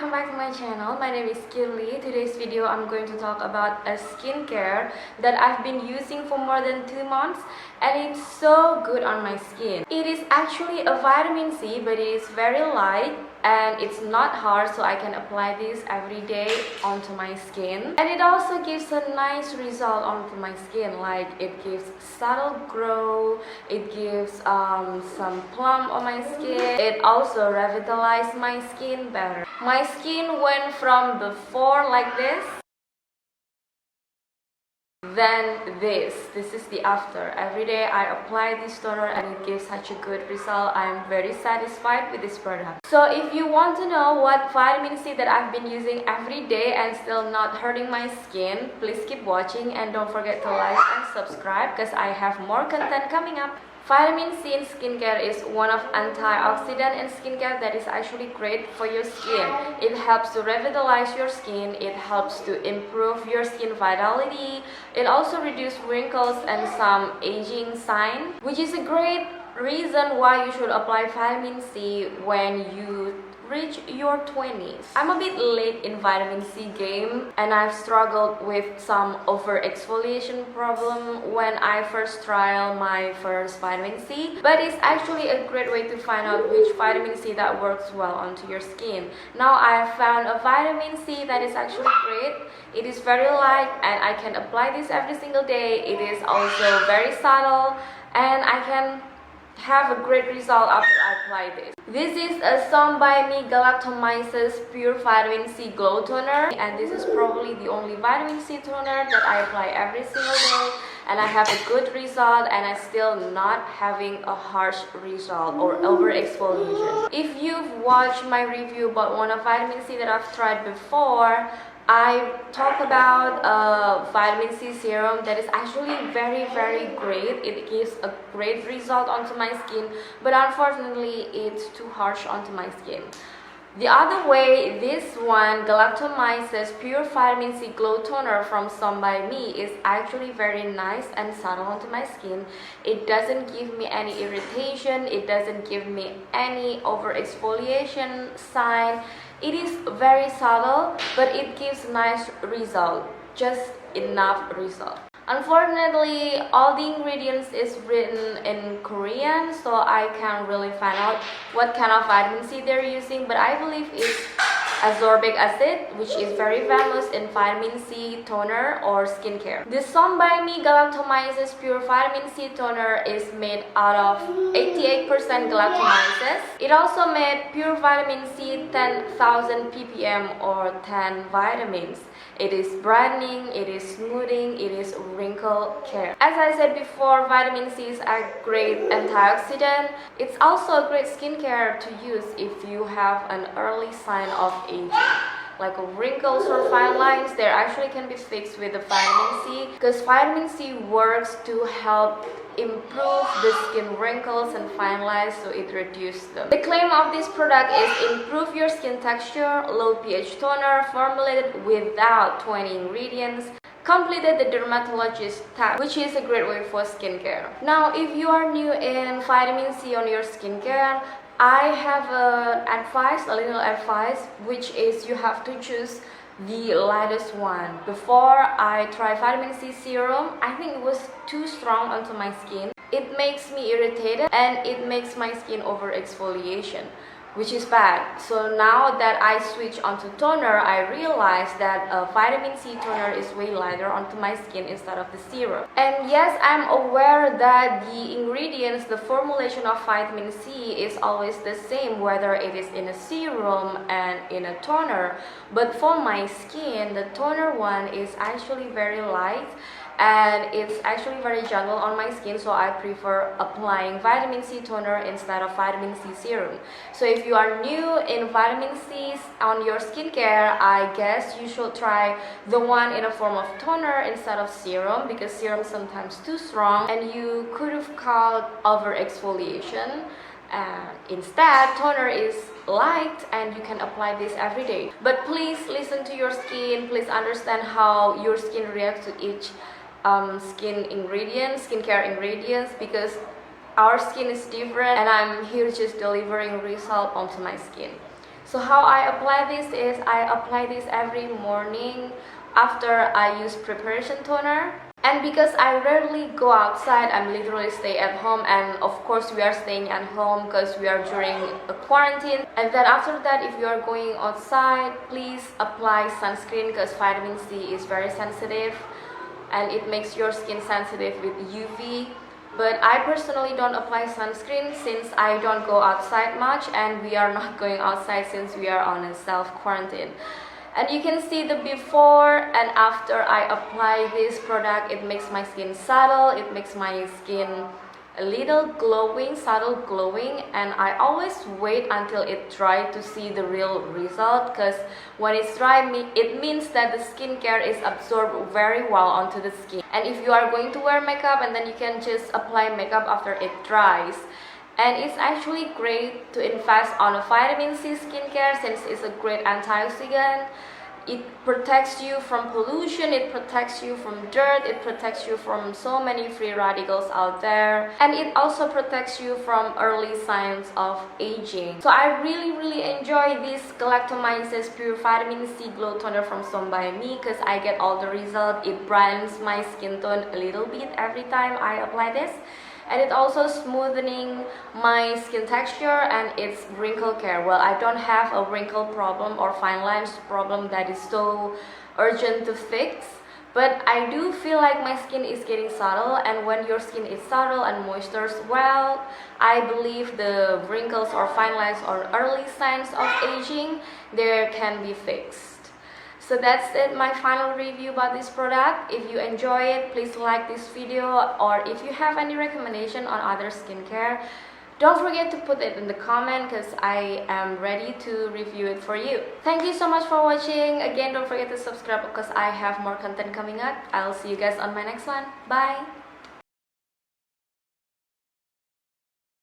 welcome back to my channel. My name is Kirli. Today's video I'm going to talk about a skincare that I've been using for more than 2 months and it's so good on my skin. It is actually a vitamin C, but it is very light and it's not hard, so I can apply this every day onto my skin. And it also gives a nice result onto my skin, like it gives subtle glow, it gives some plump on my skin. It also revitalizes my skin better. My skin went from before like this, then this is the after. Every day I apply this toner and it gives such a good result. I am very satisfied with this product. So if you want to know what vitamin C that I've been using every day and still not hurting my skin, please keep watching and don't forget to like and subscribe because I have more content coming up. Vitamin C in skincare is one of antioxidant in skincare that is actually great for your skin. It helps to revitalize your skin, it helps to improve your skin vitality, it also reduces wrinkles and some aging sign, which is a great reason why you should apply vitamin C when you reach your 20s. I'm a bit late in vitamin C game and I've struggled with some over exfoliation problem when I first tried my first vitamin C, but it's actually a great way to find out which vitamin C that works well onto your skin. Now I have found a vitamin C that is actually great. It is very light and I can apply this every single day. It is also very subtle and I can have a great result after I apply this. This is a Some by Me Galactomyces Pure Vitamin C Glow Toner, and this is probably the only vitamin C toner that I apply every single day, and I have a good result and I'm still not having a harsh result or over exfoliation. If you've watched my review about one of vitamin C that I've tried before, I talk about a vitamin C serum that is actually very great. It gives a great result onto my skin, but unfortunately it's too harsh onto my skin. The other way, this one, Galactomyces Pure Vitamin C Glow Toner from Some by Me, is actually very nice and subtle onto my skin. It doesn't give me any irritation, it doesn't give me any over exfoliation sign. It is very subtle, but it gives nice result, just enough result. Unfortunately, all the ingredients is written in Korean, so I can't really find out what kind of vitamin C they're using, but I believe it's ascorbic acid, which is very famous in vitamin C toner or skincare. This Some by Me Galactomyces Pure Vitamin C Toner is made out of 88% galactomyces. It also made pure vitamin C 10,000 ppm or 10 vitamins. It is brightening, it is smoothing, it is wrinkle care. As I said before, vitamin C is a great antioxidant. It's also a great skincare to use if you have an early sign of aging, like wrinkles or fine lines. There actually can be fixed with the vitamin C, because vitamin C works to help improve the skin wrinkles and fine lines, so it reduces them. The claim of this product is improve your skin texture, low pH toner, formulated without 20 ingredients, completed the dermatologist tag, which is a great way for skincare. Now, if you are new in vitamin C on your skincare, I have a little advice, which is you have to choose the lightest one. Before I tried vitamin C serum, I think it was too strong onto my skin. It makes me irritated and it makes my skin over exfoliation, which is bad. So now that I switch onto toner, I realized that a vitamin C toner is way lighter onto my skin instead of the serum. And yes, I'm aware that the ingredients, the formulation of vitamin C is always the same, whether it is in a serum and in a toner. But for my skin, the toner one is actually very light and it's actually very gentle on my skin, so I prefer applying vitamin C toner instead of vitamin C serum. So if you are new in vitamin C on your skincare, I guess you should try the one in a form of toner instead of serum, because serum is sometimes too strong and you could have caught over exfoliation. Instead, toner is light and you can apply this every day. But please listen to your skin, please understand how your skin reacts to each skincare ingredients, because our skin is different and I'm here just delivering result onto my skin. So how I apply this is I apply this every morning after I use preparation toner. And because I rarely go outside, I'm literally stay at home, and of course we are staying at home because we are during a quarantine. And then after that, if you are going outside, please apply sunscreen because vitamin C is very sensitive and it makes your skin sensitive with UV. But I personally don't apply sunscreen since I don't go outside much, and we are not going outside since we are on a self-quarantine. And you can see the before and after I apply this product. It makes my skin subtle, it makes my skin a little glowing, subtle glowing, and I always wait until it dry to see the real result, because when it's dry, it means that the skincare is absorbed very well onto the skin. And if you are going to wear makeup, and then you can just apply makeup after it dries. And it's actually great to invest on a vitamin C skincare since it's a great antioxidant. It protects you from pollution, it protects you from dirt, it protects you from so many free radicals out there. And it also protects you from early signs of aging. So I really enjoy this Galactomyces Pure Vitamin C Glow Toner from Stone by Me because I get all the result. It brightens my skin tone a little bit every time I apply this. And it also smoothing my skin texture, and it's wrinkle care. Well, I don't have a wrinkle problem or fine lines problem that is so urgent to fix, but I do feel like my skin is getting subtle, and when your skin is subtle and moistures well, I believe the wrinkles or fine lines or early signs of aging there can be fixed. So that's it, my final review about this product. If you enjoy it, please like this video, or if you have any recommendation on other skincare, don't forget to put it in the comment because I am ready to review it for you. Thank you so much for watching. Again, don't forget to subscribe because I have more content coming up. I'll see you guys on my next one. Bye!